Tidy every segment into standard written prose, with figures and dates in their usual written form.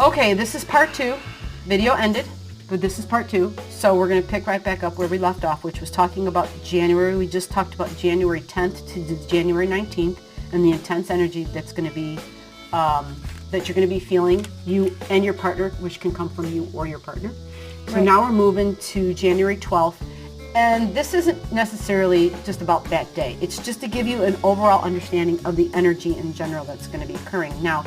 Okay, this is part 2. Video ended, but this is part 2. So we're going to pick right back up where we left off, which was talking about January. We just talked about January 10th to January 19th and the intense energy that's going to be, that you're going to be feeling, you and your partner, which can come from you or your partner. So Right. now we're moving to January 12th. And this isn't necessarily just about that day. It's just to give you an overall understanding of the energy in general that's going to be occurring. Now,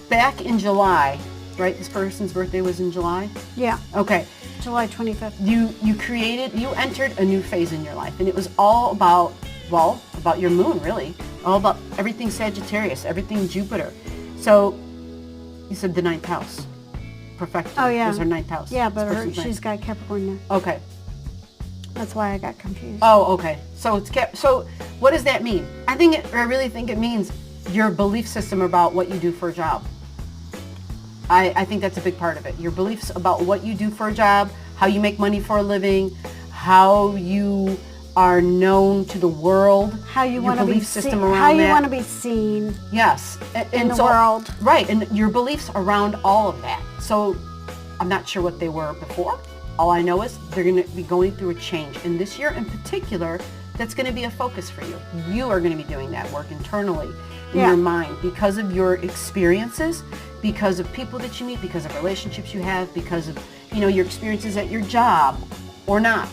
back in July, right? This person's birthday was in July? Yeah, Okay. July 25th. You entered a new phase in your life. And it was all about, well, about your moon, really. All about everything Sagittarius, everything Jupiter. So, you said the 9th house. Perfect. Oh, yeah. Was her 9th house. Yeah, This but person's she's ninth. got Capricorn now. Okay. That's why I got confused. Oh, okay. So so what does that mean? I really think it means your belief system about what you do for a job. I think that's a big part of it. Your beliefs about what you do for a job, how you make money for a living, how you are known to the world, How you your want to be belief system seen. around How you that. want to be seen Yes. in the world. Right, and your beliefs around all of that. So I'm not sure what they were before. All I know is they're going to be going through a change. And this year in particular, that's going to be a focus for you. You are going to be doing that work internally in Yeah. your mind because of your experiences, because of people that you meet, because of relationships you have, because of, your experiences at your job or not,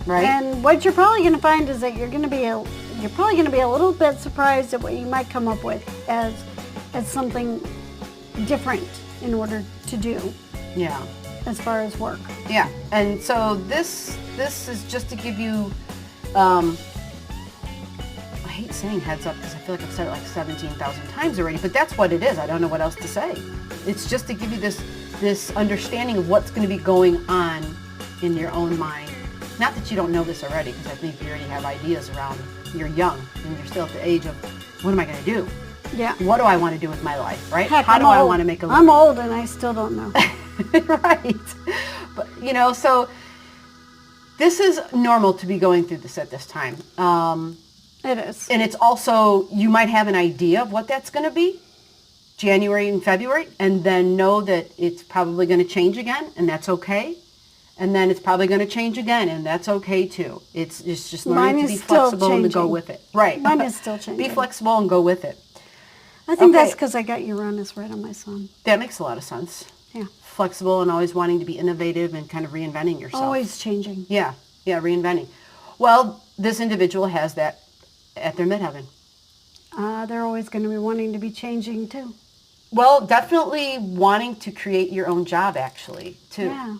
right? And what you're probably going to find is that you're probably going to be a little bit surprised at what you might come up with as something different in order to do Yeah. as far as work. Yeah, and so this is just to give you, I hate saying heads up because I feel like I've said it like 17,000 times already, but that's what it is. I don't know what else to say. It's just to give you this understanding of what's going to be going on in your own mind. Not that you don't know this already, because I think you already have ideas around, you're young and you're still at the age of, what am I going to do? Yeah. What do I want to do with my life, right? Heck, How do I want to make a living? I'm old and I still don't know. Right. But, so this is normal to be going through this at this time. It is. And it's also, you might have an idea of what that's going to be, January and February, and then know that it's probably going to change again, and that's okay. And then it's probably going to change again, and that's okay too. It's just learning to be flexible and to go with it. Right. Mine is still changing. Be flexible and go with it. I think Okay. that's because I got Uranus right on my sun. That makes a lot of sense. Yeah. Flexible and always wanting to be innovative and kind of reinventing yourself. Always changing. Yeah, reinventing. Well, this individual has that at their midheaven. They're always going to be wanting to be changing too. Well, definitely wanting to create your own job, actually, too. Yeah.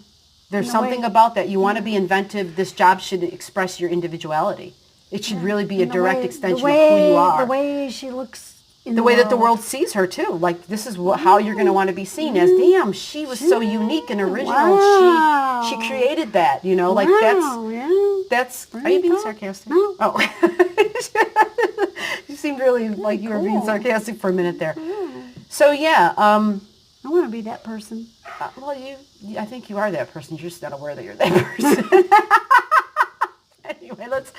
There's In a something way- about that. You want to be inventive. This job should express your individuality. It should really be a And the direct way- extension the way, of who you are. The way she looks in The way that the world sees her, too. Like, this is how you're going to want to be seen as, damn, she was so unique and original. Wow. She created that, like Wow, yeah. that's, There are you you being go. sarcastic? No. Oh. You seemed really like you were being Cool. sarcastic for a minute there. So, yeah, I want to be that person. well, I think you are that person. You're just not aware that you're that person. Anyway, let's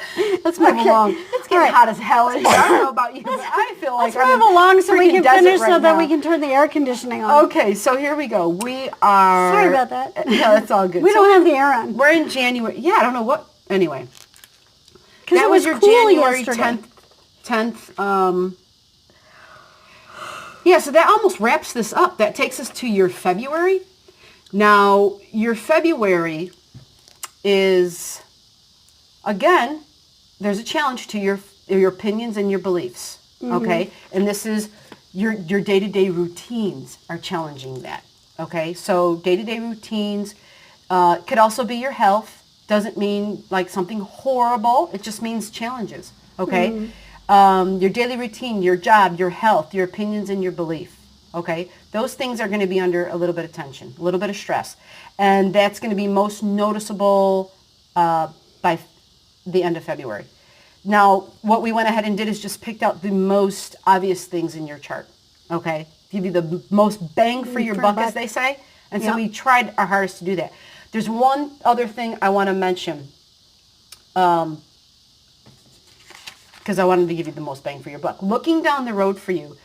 move along. It's getting All right. hot as hell in here. I don't know about you, but I feel like Let's I'm move in along so we freaking can desert finish right so that now. we can turn the air conditioning on. Okay, so here we go. We are... Sorry about that. No, that's all good. We So don't have the air on. we're in January. Yeah, I don't know what... Anyway. Because That it was was your cool January yesterday. 10th. Yeah, so that almost wraps this up. That takes us to your February. Now, your February is, again, there's a challenge to your opinions and your beliefs, okay? And this is your day-to-day routines are challenging that, okay? So day-to-day routines could also be your health. Doesn't mean like something horrible. It just means challenges, okay? Your daily routine, your job, your health, your opinions, and your belief. Okay? Those things are going to be under a little bit of tension, a little bit of stress. And that's going to be most noticeable by the end of February. Now, what we went ahead and did is just picked out the most obvious things in your chart. Okay? Give you the most bang for your buck, as they say. And so Yep. we tried our hardest to do that. There's one other thing I want to mention. Because I wanted to give you the most bang for your buck. Looking down the road for you,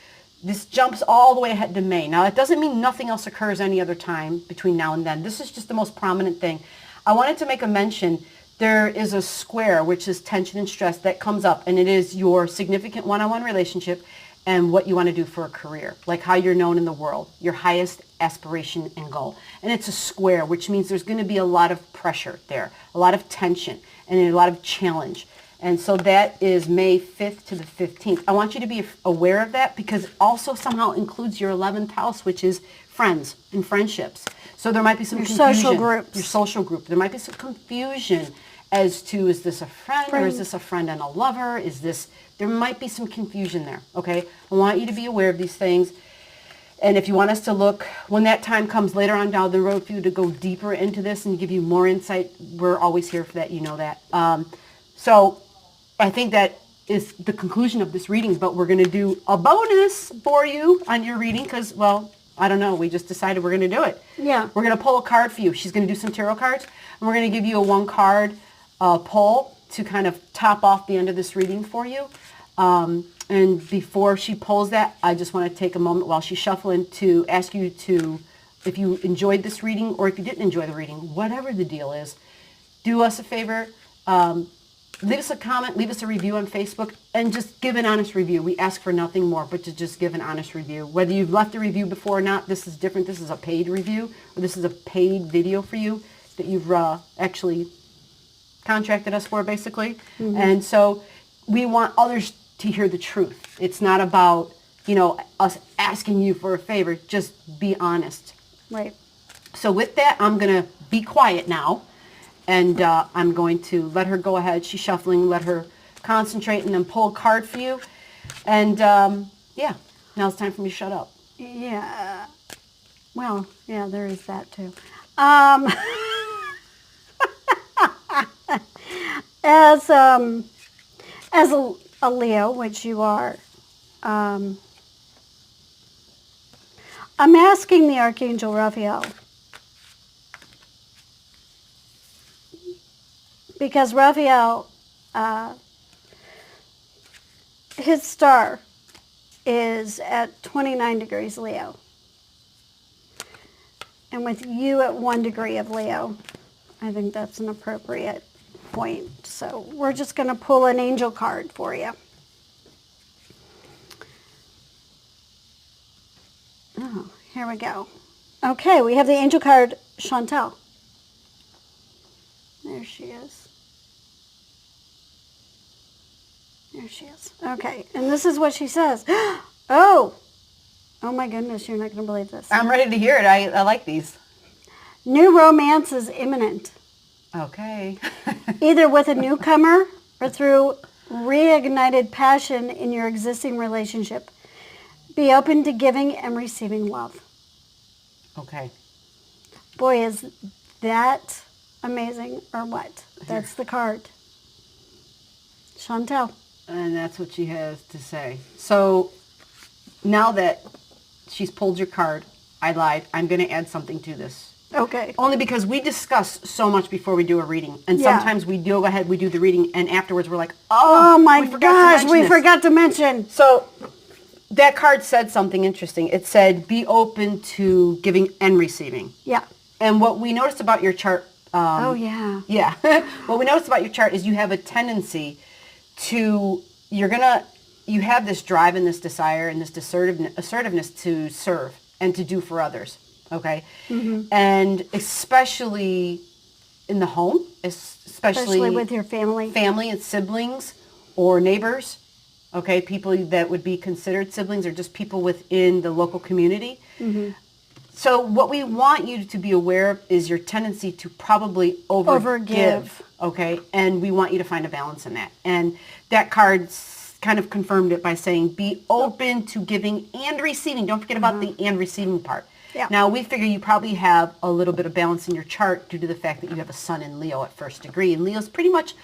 This jumps all the way ahead to May. Now, that doesn't mean nothing else occurs any other time between now and then. This is just the most prominent thing. I wanted to make a mention. There is a square, which is tension and stress, that comes up, and it is your significant one-on-one relationship and what you want to do for a career, like how you're known in the world, your highest aspiration and goal. And it's a square, which means there's going to be a lot of pressure there, a lot of tension, and a lot of challenge. And so that is May 5th to the 15th. I want you to be aware of that because it also somehow includes your 11th house, which is friends and friendships. So there might be some confusion. Social groups. Your social group. There might be some confusion as to, is this a friend or is this a friend and a lover? There might be some confusion there, okay? I want you to be aware of these things. And if you want us to look, when that time comes later on down the road for you to go deeper into this and give you more insight, we're always here for that, you know that. So I think that is the conclusion of this reading, but we're going to do a bonus for you on your reading because, well, I don't know. We just decided we're going to do it. Yeah. We're going to pull a card for you. She's going to do some tarot cards, and we're going to give you a one-card pull to kind of top off the end of this reading for you. And before she pulls that, I just want to take a moment while she's shuffling to ask you to, if you enjoyed this reading or if you didn't enjoy the reading, whatever the deal is, do us a favor. Leave us a comment, leave us a review on Facebook, and just give an honest review. We ask for nothing more, but to just give an honest review. Whether you've left a review before or not, this is different. This is a paid review, or this is a paid video for you that you've actually contracted us for, basically. Mm-hmm. And so we want others to hear the truth. It's not about, us asking you for a favor. Just be honest. Right. So with that, I'm going to be quiet now. And I'm going to let her go ahead. She's shuffling. Let her concentrate and then pull a card for you. And, yeah, now it's time for me to shut up. Yeah. Well, yeah, there is that too. As a Leo, which you are, I'm asking the Archangel Raphael, because Raphael, his star is at 29 degrees Leo. And with you at 1 degree of Leo, I think that's an appropriate point. So we're just going to pull an angel card for you. Oh, here we go. Okay, we have the angel card, Chantal. There she is. There she is. Okay, and this is what she says. Oh my goodness, you're not going to believe this. I'm ready to hear it. I like these. New romance is imminent. Okay. Either with a newcomer or through reignited passion in your existing relationship. Be open to giving and receiving love. Okay. Boy, is that amazing or what? That's the card. Chantal. And that's what she has to say. So now that she's pulled your card, I lied. I'm going to add something to this. Okay. Only because we discuss so much before we do a reading. And sometimes we go ahead, we do the reading, and afterwards we're like, oh my gosh, we forgot to mention. So that card said something interesting. It said, be open to giving and receiving. Yeah. And what we noticed about your chart... oh, yeah. Yeah. What we noticed about your chart is you have a tendency to... You have this drive and this desire and this assertiveness to serve and to do for others. Okay? Mm-hmm. And especially in the home, especially with your family. Family and siblings or neighbors, okay? People that would be considered siblings or just people within the local community. Mm-hmm. So what we want you to be aware of is your tendency to probably overgive, okay? And we want you to find a balance in that. And that card kind of confirmed it by saying be open to giving and receiving. Don't forget about the and receiving part. Yeah. Now, we figure you probably have a little bit of balance in your chart due to the fact that you have a sun in Leo at 1st degree. And Leo's pretty much,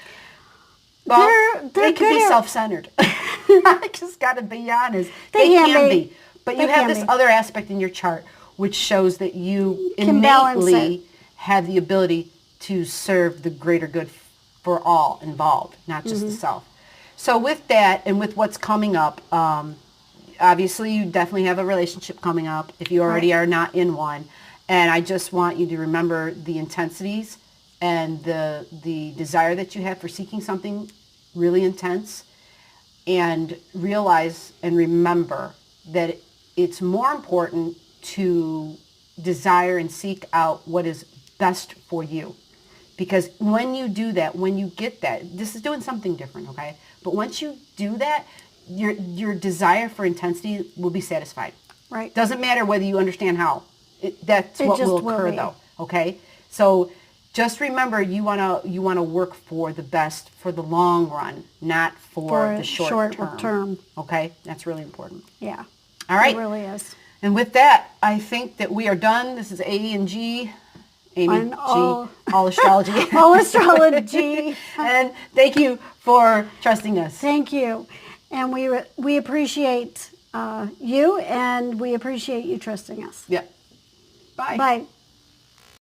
well, they can be self-centered. I just got to be honest. They can be. But you have this other aspect in your chart which shows that you innately have the ability to serve the greater good for all involved, not just the self. So with that and with what's coming up, obviously you definitely have a relationship coming up if you already are not in one. And I just want you to remember the intensities and the desire that you have for seeking something really intense, and realize and remember that it's more important to desire and seek out what is best for you. Because when you do that, when you get that, this is doing something different, okay? But once you do that, your desire for intensity will be satisfied. Right. Doesn't matter whether you understand how. That's what will occur, though, okay? So just remember, you want to work for the best for the long run, not for the short term. Okay? That's really important. Yeah. All right. It really is. And with that, I think that we are done. This is A and G. Amy, all astrology. All astrology. And thank you for trusting us. Thank you. And we appreciate you, and we appreciate you trusting us. Yeah. Bye. Bye.